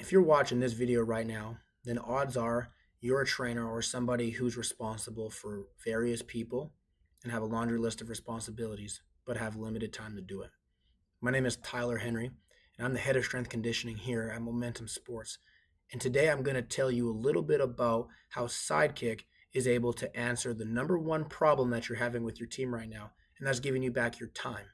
If you're watching this video right now, then odds are you're a trainer or somebody who's responsible for various people and have a laundry list of responsibilities, but have limited time to do it. My name is Tyler Henry, and I'm the head of strength conditioning here at Momentum Sports. And today I'm going to tell you a little bit about how Sidekick is able to answer the number one problem that you're having with your team right now, and that's giving you back your time.